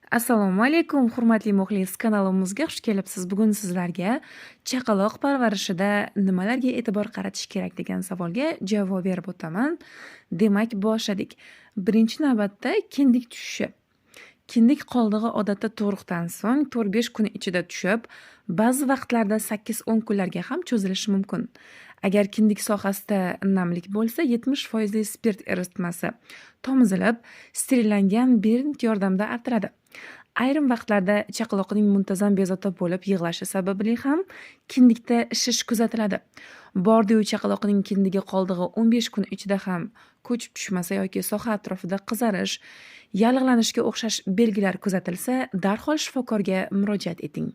Assalomu alaykum, hurmatli muxlis, kanalimizga xush kelibsiz. Bugun sizlarga chaqaloq parvarishida nimalarga e'tibor qaratish kerak degan savolga javob berib o'taman. Demak, boshladik. Birinchi navbatda kindik tushishi. Kindik qoldig'i odatda tug'ruqdan so'ng 4-5 kun ichida tushib, ba'zi vaqtlarda 8-10 kunlarga ham cho'zilishi mumkin. Agar kindik sohasida namlik bo'lsa, 70% spirt eritmasi tomizilib, sterillangan bint yordamida artiladi. Ayrim vaqtlarda chaqaloqning muntazam bezovta bo'lib yig'lashi sababli ham kindikda shish kuzatiladi. Bordi-yu chaqaloqning kindigi qoldig'i 15 kun ichida ham ko'chib tushmasa yoki soha atrofida qizarish, yallig'lanishga o'xshash belgilar kuzatilsa, darhol shifokorga murojaat eting.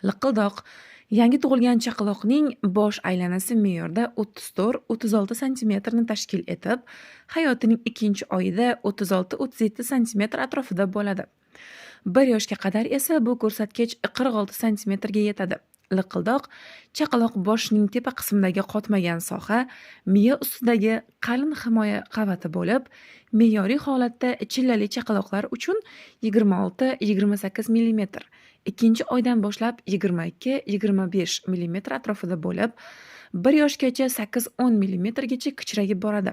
Liqildoq. Yangi tug'ilgan chaqaloqning bosh aylanasi me'yorda 34-36 cm ni tashkil etib, hayotining ikkinchi oyida 36-37 cm atrofida bo'ladi. 1 yoshga qadar esa bu ko'rsatkich 46 cm ga yetadi. Liqildoq chaqaloq boshining tepa qismidagi qotmagan soha, miya ustidagi qalin himoya qavati bo'lib, me'yoriy holatda chillali chaqaloqlar uchun 26-28 mm, ikkinchi oydan boshlab 22-25 mm atrofida bo'lib, 1 yoshgacha 8-10 mm gacha kichrayib boradi.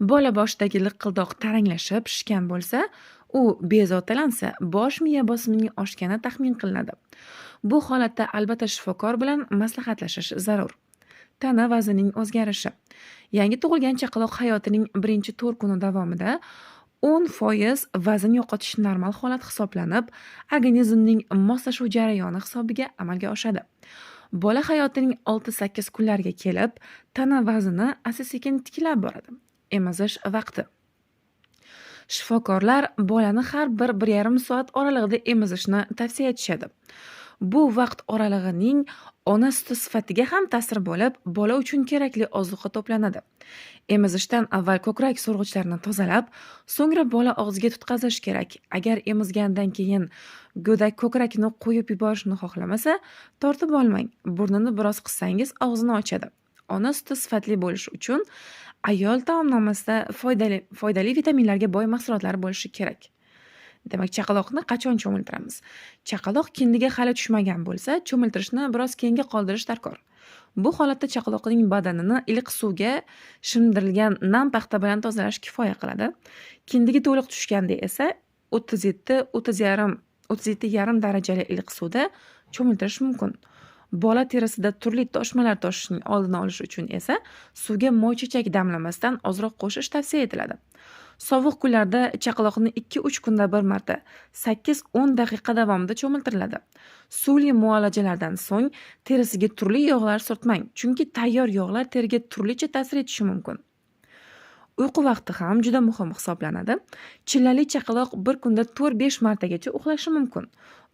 Bola boshidagi liqildoq taranglashib, shishgan bo'lsa, u bezovtalansa, bosh miya bosimining oshgani taxmin qilinadi. Bu holatda albatta shifokor bilan maslahatlashish zarur. Tana vaznining o'zgarishi. Yangi tug'ilgan chaqaloq hayotining birinchi 4 kuni davomida 10% vazn yo'qotish normal holat hisoblanib, organizmning moslashuv jarayoni hisobiga amalga oshadi. Bola hayotining 6-8 kunlarga kelib, tana vazni asta-sekin tiklab boradi. Emizish vaqti. Shifokorlar bolani har 1-1,5 soat oralig'ida emizishni tavsiya etishadi. Bu vaqt oralig'ining ona suti sifatiga ham ta'sir bo'lib, bola uchun kerakli ozuqa to'planadi. Emizishdan avval ko'krak so'rg'ichlarini tozalab, so'ngra bola og'ziga tutqazish kerak. Agar emizgandan keyin go'dak ko'krakni qo'yib yuborishni xohlamasa, tortib olmang. Burnini biroz qissangiz og'zini ochadi. Ona suti sifatli bo'lishi uchun ayol taomnomasida foydali vitaminlarga boy mahsulotlar bo'lishi kerak. Demak, chaqaloqni qachon cho'miltiramiz? Chaqaloq kindiga hali tushmagan bo'lsa, cho'miltirishni biroz keyinga qoldirish darkor. Bu holatda chaqaloqning badanini iliq suvga shimdirilgan nam paxta bilan tozalash kifoya qiladi. Kindigi to'liq tushganda esa 37,5 darajali iliq suvda cho'miltirish mumkin. Bola terisida turli toshmalar toshishining oldini olish uchun esa suvga moychechak damlamasdan ozroq qo'shish tavsiya etiladi. Sovuq kunlarda chaqaloqni 2-3 kunda bir marta 8-10 daqiqa davomida cho'miltiriladi. Suvli muolajalardan so'ng terisiga turli yog'lar surtmang, chunki tayyor yog'lar teriga turlicha ta'sir etishi mumkin. Uyqu vaqti ham juda muhim hisoblanadi. Chillali chaqaloq bir kunda 4-5 martagacha uxlashi mumkin.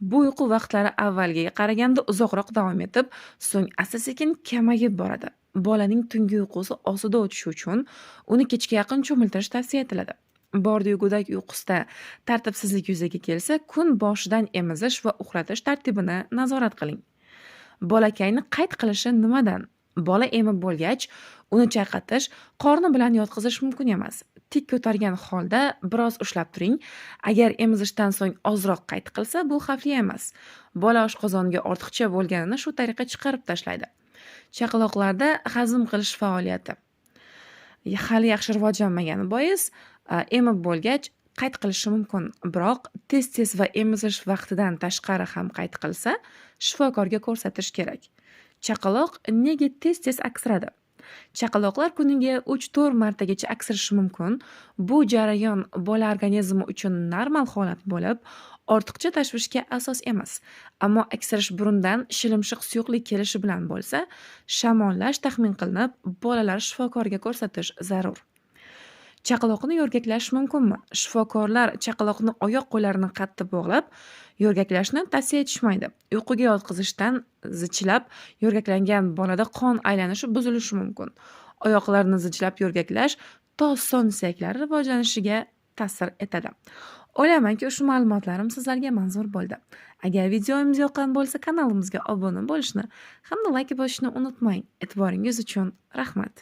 Bu uyqu vaqtlari avvalgiga qaraganda uzoqroq davom etib, so'ng asta-sekin kamayib boradi. Bolaning tungi uyqusi osuda o'tishi uchun uni kechga yaqin cho'miltirish tavsiya etiladi. Bordi-yu go'dak uyqusida tartibsizlik yuzaga kelsa, kun boshidan emizish va uxlatish tartibini nazorat qiling. Bolakayni qayd qilishi nimadan? Bola emib bo'lgach, uni chayqatish, qorni bilan yotqizish mumkin emas. Tik ko'targan holda biroz ushlab turing. Agar emizishdan so'ng ozroq qayd qilsa, bu xavfli emas. Bola oshqozoniga ortiqcha bo'lganini shu tariqa chiqarib tashlaydi. Chaqaloqlarda hazm qilish faoliyati hali yaxshi rivojlanmagani bois, emib bo'lgach qayd qilishi mumkin. Biroq tez-tez va emizish vaqtidan tashqari ham qayd qilsa, shifokorga ko'rsatish kerak. Chaqaloq nega tez-tez aksiradi? Chaqaloqlar kuniga 3-4 martagacha aksirishi mumkin. Bu jarayon bola organizmi uchun normal holat bo'lib, ortiqcha tashvishga asos emas. Ammo aksirish burundan shilimshiq suyuqlik kelishi bilan bo'lsa, shamollash taxmin qilinib, bolalar shifokorga ko'rsatish zarur. Chaqaloqni yo'rgaklash mumkinmi? Shifokorlar chaqaloqni oyoq-qo'llarini qattiq bog'lab, yo'rgaklashni tavsiya etishmaydi. Uyquga yotqizishdan zichlab yo'rgaklangan bolada qon aylanishi buzilishi mumkin. Oyoqlarini zichlab yo'rgaklash to son suyaklari rivojlanishiga ta'sir etadi. O'ylaymanki, ushbu ma'lumotlarim sizlarga manzur bo'ldi. Agar videomiz yoqqan bo'lsa, kanalimizga obuna bo'lishni hamda like bosishni unutmang. E'tiboringiz uchun rahmat.